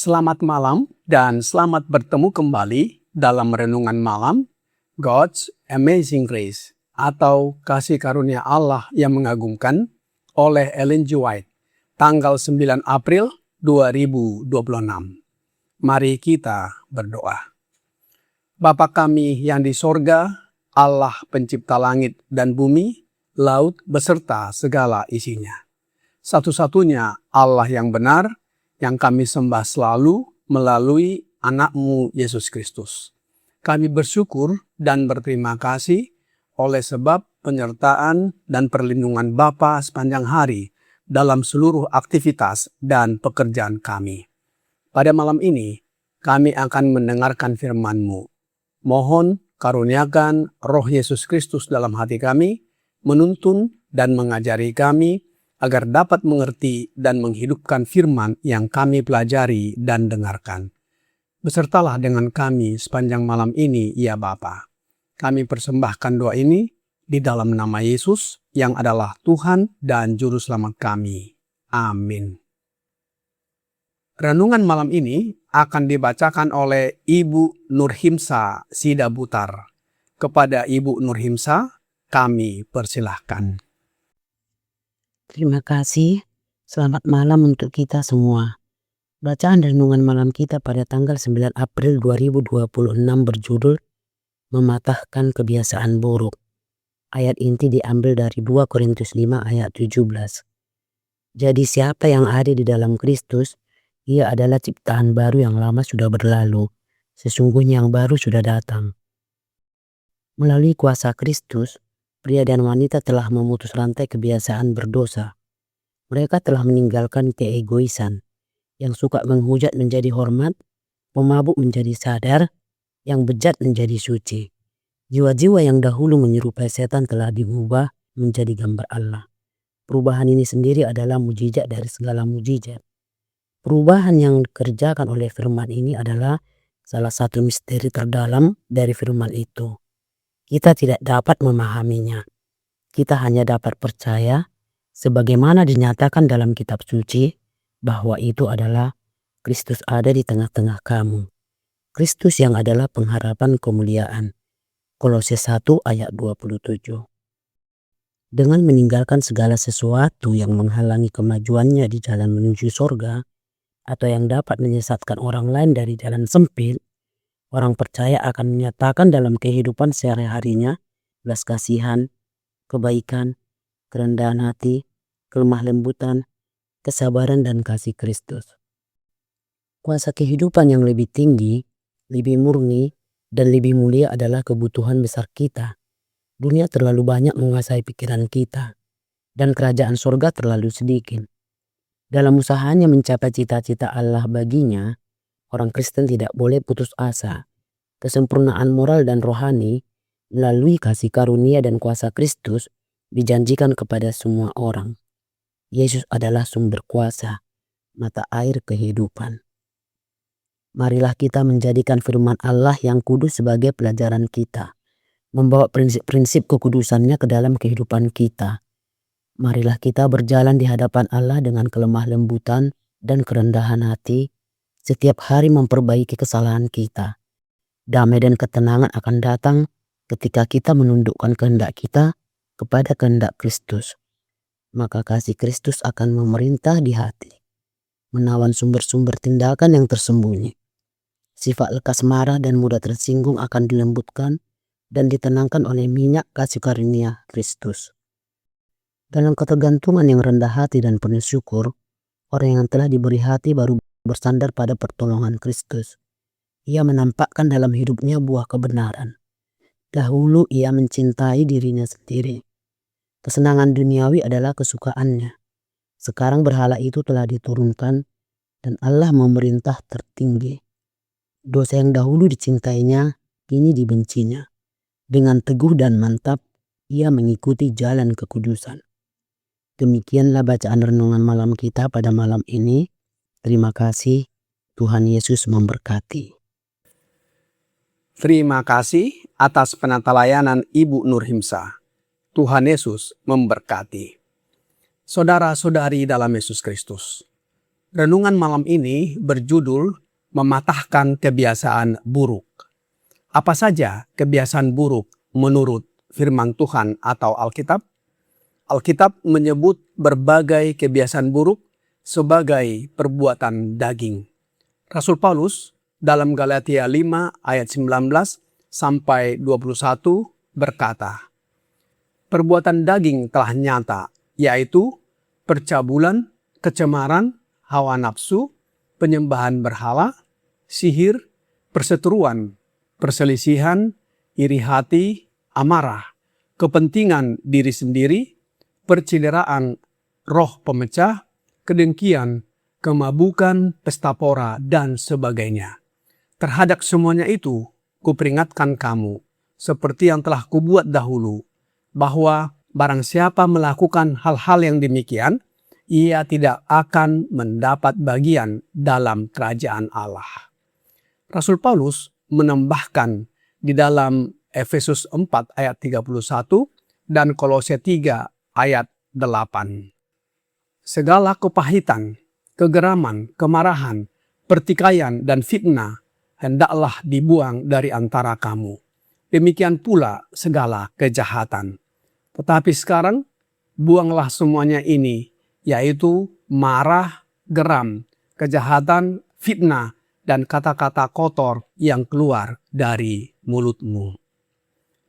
Selamat malam dan selamat bertemu kembali dalam Renungan Malam God's Amazing Grace atau Kasih Karunia Allah yang Mengagumkan oleh Ellen G. White, tanggal 9 April 2026. Mari kita berdoa. Bapa kami yang di sorga, Allah pencipta langit dan bumi, laut beserta segala isinya. Satu-satunya Allah yang benar, yang kami sembah selalu melalui anak-Mu Yesus Kristus. Kami bersyukur dan berterima kasih oleh sebab penyertaan dan perlindungan Bapa sepanjang hari dalam seluruh aktivitas dan pekerjaan kami. Pada malam ini, kami akan mendengarkan firman-Mu. Mohon karuniakan Roh Yesus Kristus dalam hati kami, menuntun dan mengajari kami, agar dapat mengerti dan menghidupkan firman yang kami pelajari dan dengarkan. Besertalah dengan kami sepanjang malam ini, ya Bapa. Kami persembahkan doa ini di dalam nama Yesus yang adalah Tuhan dan Juru Selamat kami. Amin. Renungan malam ini akan dibacakan oleh Ibu Nurhimsa Sidabutar. Kepada Ibu Nurhimsa, kami persilahkan. Terima kasih. Selamat malam untuk kita semua. Bacaan renungan malam kita pada tanggal 9 April 2026 berjudul Mematahkan Kebiasaan Buruk. Ayat inti diambil dari 2 Korintus 5 ayat 17. Jadi siapa yang ada di dalam Kristus, ia adalah ciptaan baru, yang lama sudah berlalu. Sesungguhnya yang baru sudah datang. Melalui kuasa Kristus, pria dan wanita telah memutus rantai kebiasaan berdosa. Mereka telah meninggalkan keegoisan. Yang suka menghujat menjadi hormat, pemabuk menjadi sadar, yang bejat menjadi suci. Jiwa-jiwa yang dahulu menyerupai setan telah diubah menjadi gambar Allah. Perubahan ini sendiri adalah mujizat dari segala mujizat. Perubahan yang dikerjakan oleh firman ini adalah salah satu misteri terdalam dari firman itu. Kita tidak dapat memahaminya. Kita hanya dapat percaya sebagaimana dinyatakan dalam kitab suci bahwa itu adalah Kristus ada di tengah-tengah kamu. Kristus yang adalah pengharapan kemuliaan. Kolose 1 ayat 27. Dengan meninggalkan segala sesuatu yang menghalangi kemajuannya di jalan menuju sorga atau yang dapat menyesatkan orang lain dari jalan sempit, orang percaya akan menyatakan dalam kehidupan sehari-harinya belas kasihan, kebaikan, kerendahan hati, kelemah lembutan, kesabaran dan kasih Kristus. Kuasa kehidupan yang lebih tinggi, lebih murni, dan lebih mulia adalah kebutuhan besar kita. Dunia terlalu banyak menguasai pikiran kita, dan kerajaan surga terlalu sedikit. Dalam usahanya mencapai cita-cita Allah baginya, orang Kristen tidak boleh putus asa. Kesempurnaan moral dan rohani melalui kasih karunia dan kuasa Kristus dijanjikan kepada semua orang. Yesus adalah sumber kuasa, mata air kehidupan. Marilah kita menjadikan firman Allah yang kudus sebagai pelajaran kita, membawa prinsip-prinsip kekudusannya ke dalam kehidupan kita. Marilah kita berjalan di hadapan Allah dengan kelemah lembutan dan kerendahan hati, setiap hari memperbaiki kesalahan kita. Damai dan ketenangan akan datang ketika kita menundukkan kehendak kita kepada kehendak Kristus. Maka kasih Kristus akan memerintah di hati, menawan sumber-sumber tindakan yang tersembunyi. Sifat lekas marah dan mudah tersinggung akan dilembutkan dan ditenangkan oleh minyak kasih karunia Kristus. Dalam ketergantungan yang rendah hati dan penuh syukur, orang yang telah diberi hati baru bersandar pada pertolongan Kristus. Ia menampakkan dalam hidupnya buah kebenaran. Dahulu ia mencintai dirinya sendiri. Kesenangan duniawi adalah kesukaannya. Sekarang berhala itu telah diturunkan dan Allah memerintah tertinggi. Dosa yang dahulu dicintainya, kini dibencinya. Dengan teguh dan mantap, ia mengikuti jalan kekudusan. Demikianlah bacaan renungan malam kita pada malam ini. Terima kasih, Tuhan Yesus memberkati. Terima kasih atas penata layanan Ibu Nurhimsa. Tuhan Yesus memberkati. Saudara-saudari dalam Yesus Kristus. Renungan malam ini berjudul Mematahkan Kebiasaan Buruk. Apa saja kebiasaan buruk menurut firman Tuhan atau Alkitab? Alkitab menyebut berbagai kebiasaan buruk sebagai perbuatan daging. Rasul Paulus dalam Galatia 5 ayat 19 sampai 21 berkata, perbuatan daging telah nyata, yaitu percabulan, kecemaran, hawa nafsu, penyembahan berhala, sihir, perseteruan, perselisihan, iri hati, amarah, kepentingan diri sendiri, percideraan, roh pemecah, kedengkian, kemabukan, pesta pora, dan sebagainya. Terhadap semuanya itu, kuperingatkan kamu, seperti yang telah kubuat dahulu, bahwa barang siapa melakukan hal-hal yang demikian, ia tidak akan mendapat bagian dalam kerajaan Allah. Rasul Paulus menambahkan di dalam Efesus 4 ayat 31 dan Kolose 3 ayat 8. Segala kepahitan, kegeraman, kemarahan, pertikaian, dan fitnah hendaklah dibuang dari antara kamu. Demikian pula segala kejahatan. Tetapi sekarang, buanglah semuanya ini, yaitu marah, geram, kejahatan, fitnah, dan kata-kata kotor yang keluar dari mulutmu.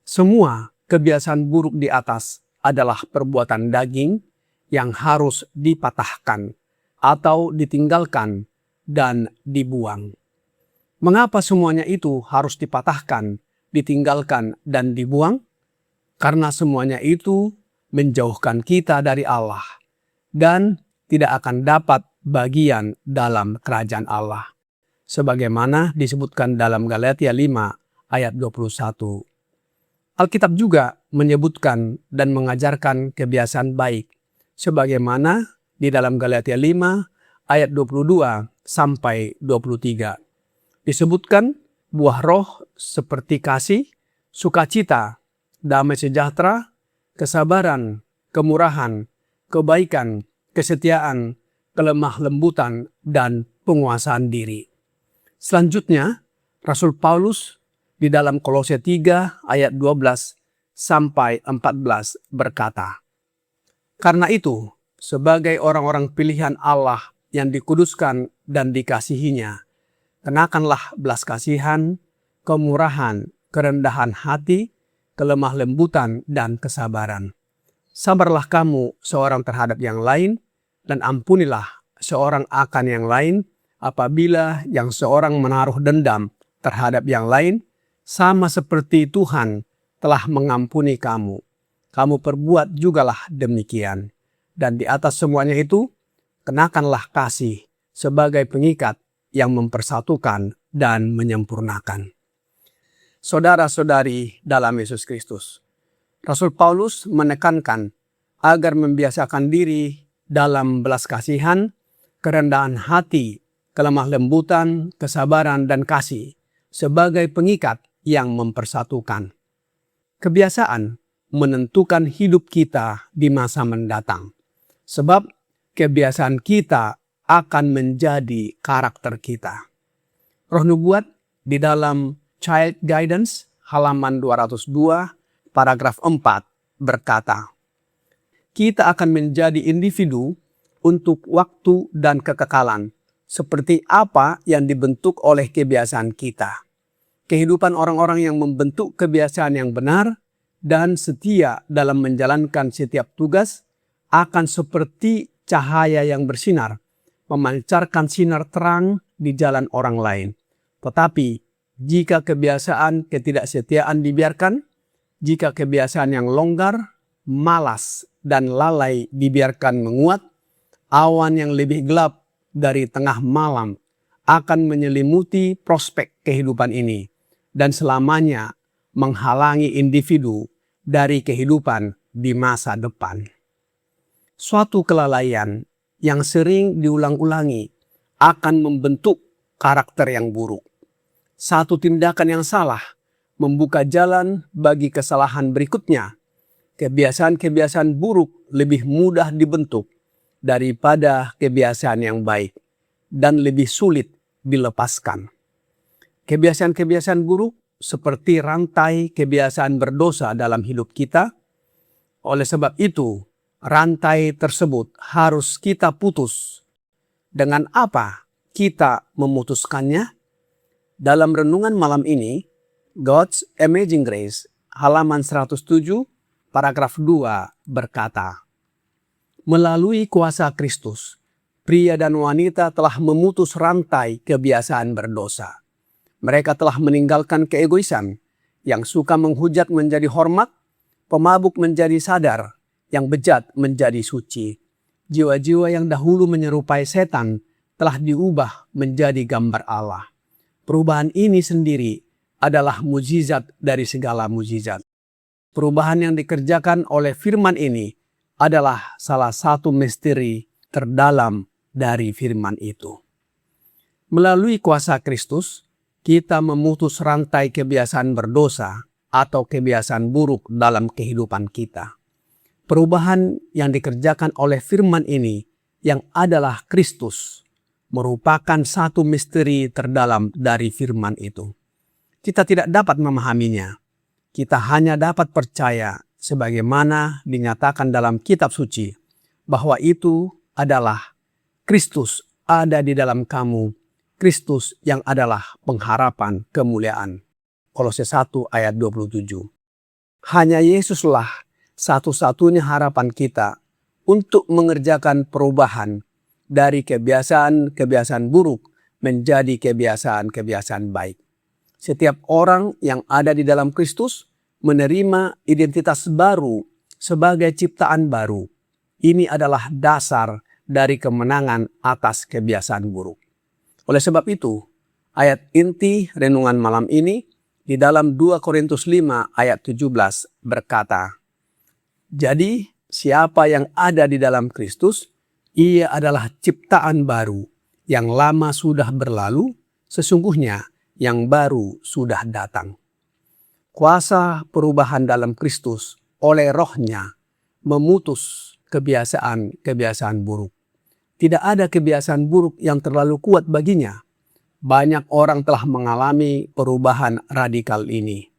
Semua kebiasaan buruk di atas adalah perbuatan daging yang harus dipatahkan atau ditinggalkan dan dibuang. Mengapa semuanya itu harus dipatahkan, ditinggalkan, dan dibuang? Karena semuanya itu menjauhkan kita dari Allah dan tidak akan dapat bagian dalam kerajaan Allah. Sebagaimana disebutkan dalam Galatia 5 ayat 21. Alkitab juga menyebutkan dan mengajarkan kebiasaan baik. Sebagaimana di dalam Galatia 5 ayat 22 sampai 23. Disebutkan buah roh seperti kasih, sukacita, damai sejahtera, kesabaran, kemurahan, kebaikan, kesetiaan, kelemah lembutan, dan penguasaan diri. Selanjutnya, Rasul Paulus di dalam Kolose 3 ayat 12 sampai 14 berkata, karena itu, sebagai orang-orang pilihan Allah yang dikuduskan dan dikasihinya, kenakanlah belas kasihan, kemurahan, kerendahan hati, kelemah lembutan, dan kesabaran. Sabarlah kamu seorang terhadap yang lain, dan ampunilah seorang akan yang lain, apabila yang seorang menaruh dendam terhadap yang lain, sama seperti Tuhan telah mengampuni kamu. Kamu perbuat jugalah demikian. Dan di atas semuanya itu, kenakanlah kasih sebagai pengikat yang mempersatukan dan menyempurnakan. Saudara-saudari dalam Yesus Kristus, Rasul Paulus menekankan agar membiasakan diri dalam belas kasihan, kerendahan hati, kelemah lembutan, kesabaran, dan kasih sebagai pengikat yang mempersatukan. Kebiasaan menentukan hidup kita di masa mendatang. Sebab kebiasaan kita akan menjadi karakter kita. Roh Nubuat di dalam Child Guidance halaman 202 paragraf 4 berkata, kita akan menjadi individu untuk waktu dan kekekalan, seperti apa yang dibentuk oleh kebiasaan kita. Kehidupan orang-orang yang membentuk kebiasaan yang benar dan setia dalam menjalankan setiap tugas akan seperti cahaya yang bersinar, memancarkan sinar terang di jalan orang lain. Tetapi jika kebiasaan ketidaksetiaan dibiarkan, jika kebiasaan yang longgar, malas, dan lalai dibiarkan menguat, awan yang lebih gelap dari tengah malam akan menyelimuti prospek kehidupan ini dan selamanya menghalangi individu dari kehidupan di masa depan. Suatu kelalaian yang sering diulang-ulangi akan membentuk karakter yang buruk. Satu tindakan yang salah membuka jalan bagi kesalahan berikutnya. Kebiasaan-kebiasaan buruk lebih mudah dibentuk daripada kebiasaan yang baik dan lebih sulit dilepaskan. Kebiasaan-kebiasaan buruk seperti rantai kebiasaan berdosa dalam hidup kita. Oleh sebab itu, rantai tersebut harus kita putus. Dengan apa kita memutuskannya? Dalam renungan malam ini, God's Amazing Grace, halaman 107, paragraf 2 berkata, melalui kuasa Kristus, pria dan wanita telah memutus rantai kebiasaan berdosa. Mereka telah meninggalkan keegoisan, yang suka menghujat menjadi hormat, pemabuk menjadi sadar, yang bejat menjadi suci. Jiwa-jiwa yang dahulu menyerupai setan telah diubah menjadi gambar Allah. Perubahan ini sendiri adalah mujizat dari segala mujizat. Perubahan yang dikerjakan oleh firman ini adalah salah satu misteri terdalam dari firman itu. Melalui kuasa Kristus, kita memutus rantai kebiasaan berdosa atau kebiasaan buruk dalam kehidupan kita. Perubahan yang dikerjakan oleh firman ini yang adalah Kristus merupakan satu misteri terdalam dari firman itu. Kita tidak dapat memahaminya. Kita hanya dapat percaya sebagaimana dinyatakan dalam kitab suci bahwa itu adalah Kristus ada di dalam kamu, Kristus yang adalah pengharapan kemuliaan. Kolose 1 ayat 27. Hanya Yesuslah satu-satunya harapan kita untuk mengerjakan perubahan dari kebiasaan-kebiasaan buruk menjadi kebiasaan-kebiasaan baik. Setiap orang yang ada di dalam Kristus menerima identitas baru sebagai ciptaan baru. Ini adalah dasar dari kemenangan atas kebiasaan buruk. Oleh sebab itu, ayat inti renungan malam ini di dalam 2 Korintus 5 ayat 17 berkata, jadi siapa yang ada di dalam Kristus, ia adalah ciptaan baru, yang lama sudah berlalu, sesungguhnya yang baru sudah datang. Kuasa perubahan dalam Kristus oleh Roh-Nya memutus kebiasaan-kebiasaan buruk. Tidak ada kebiasaan buruk yang terlalu kuat baginya. Banyak orang telah mengalami perubahan radikal ini.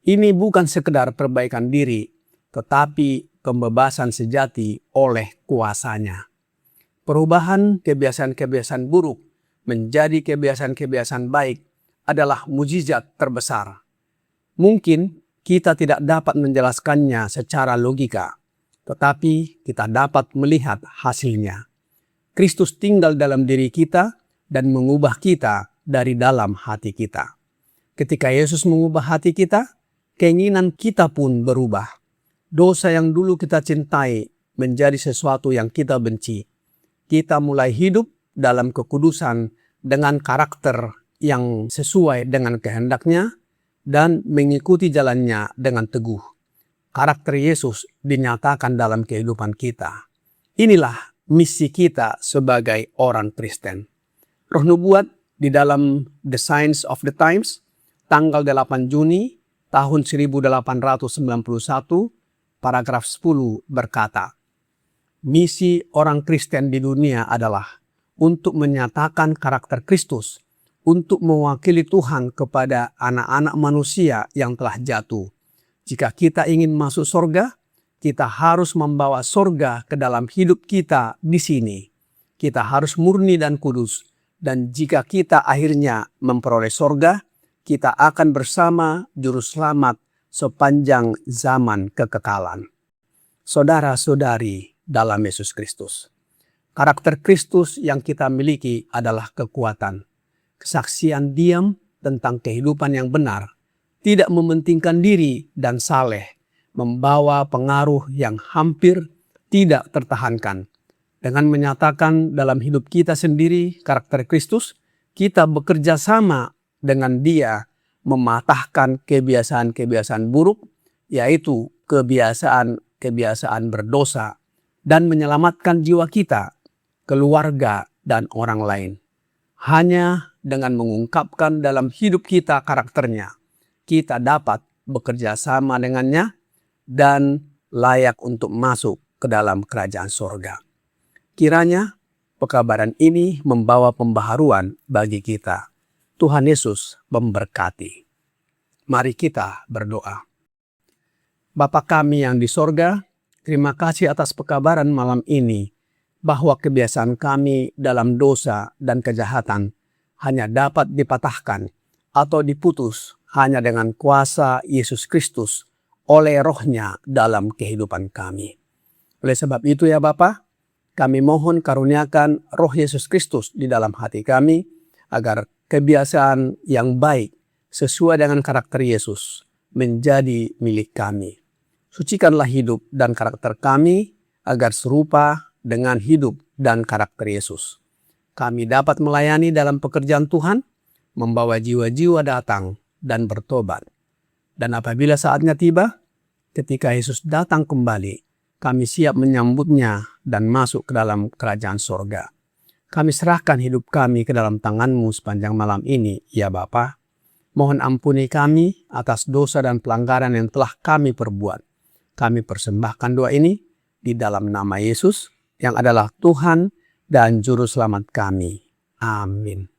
Ini bukan sekedar perbaikan diri, tetapi pembebasan sejati oleh kuasanya. Perubahan kebiasaan-kebiasaan buruk menjadi kebiasaan-kebiasaan baik adalah mujizat terbesar. Mungkin kita tidak dapat menjelaskannya secara logika, tetapi kita dapat melihat hasilnya. Kristus tinggal dalam diri kita dan mengubah kita dari dalam hati kita. Ketika Yesus mengubah hati kita, keinginan kita pun berubah. Dosa yang dulu kita cintai menjadi sesuatu yang kita benci. Kita mulai hidup dalam kekudusan dengan karakter yang sesuai dengan kehendaknya dan mengikuti jalannya dengan teguh. Karakter Yesus dinyatakan dalam kehidupan kita. Inilah misi kita sebagai orang Kristen. Roh Nubuat di dalam The Signs of the Times, tanggal 8 Juni tahun 1891, paragraf 10 berkata, misi orang Kristen di dunia adalah untuk menyatakan karakter Kristus, untuk mewakili Tuhan kepada anak-anak manusia yang telah jatuh. Jika kita ingin masuk surga, kita harus membawa surga ke dalam hidup kita di sini. Kita harus murni dan kudus. Dan jika kita akhirnya memperoleh surga, kita akan bersama Juru Selamat sepanjang zaman kekekalan. Saudara-saudari dalam Yesus Kristus, karakter Kristus yang kita miliki adalah kekuatan. Kesaksian diam tentang kehidupan yang benar, tidak mementingkan diri dan saleh, membawa pengaruh yang hampir tidak tertahankan. Dengan menyatakan dalam hidup kita sendiri karakter Kristus, kita bekerja sama dengan Dia mematahkan kebiasaan-kebiasaan buruk, yaitu kebiasaan berdosa, dan menyelamatkan jiwa kita, keluarga, dan orang lain. Hanya dengan mengungkapkan dalam hidup kita karakternya, kita dapat bekerja sama dengannya dan layak untuk masuk ke dalam kerajaan sorga. Kiranya pekabaran ini membawa pembaharuan bagi kita. Tuhan Yesus memberkati. Mari kita berdoa. Bapa kami yang di sorga, terima kasih atas pekabaran malam ini, bahwa kebiasaan kami dalam dosa dan kejahatan hanya dapat dipatahkan atau diputus hanya dengan kuasa Yesus Kristus oleh Roh-Nya dalam kehidupan kami. Oleh sebab itu ya Bapa, kami mohon karuniakan Roh Yesus Kristus di dalam hati kami, agar kebiasaan yang baik sesuai dengan karakter Yesus menjadi milik kami. Sucikanlah hidup dan karakter kami agar serupa dengan hidup dan karakter Yesus. Kami dapat melayani dalam pekerjaan Tuhan, membawa jiwa-jiwa datang dan bertobat. Dan apabila saatnya tiba, ketika Yesus datang kembali, kami siap menyambutnya dan masuk ke dalam kerajaan sorga. Kami serahkan hidup kami ke dalam tangan-Mu sepanjang malam ini, ya Bapa. Mohon ampuni kami atas dosa dan pelanggaran yang telah kami perbuat. Kami persembahkan doa ini di dalam nama Yesus, yang adalah Tuhan dan Juru Selamat kami. Amin.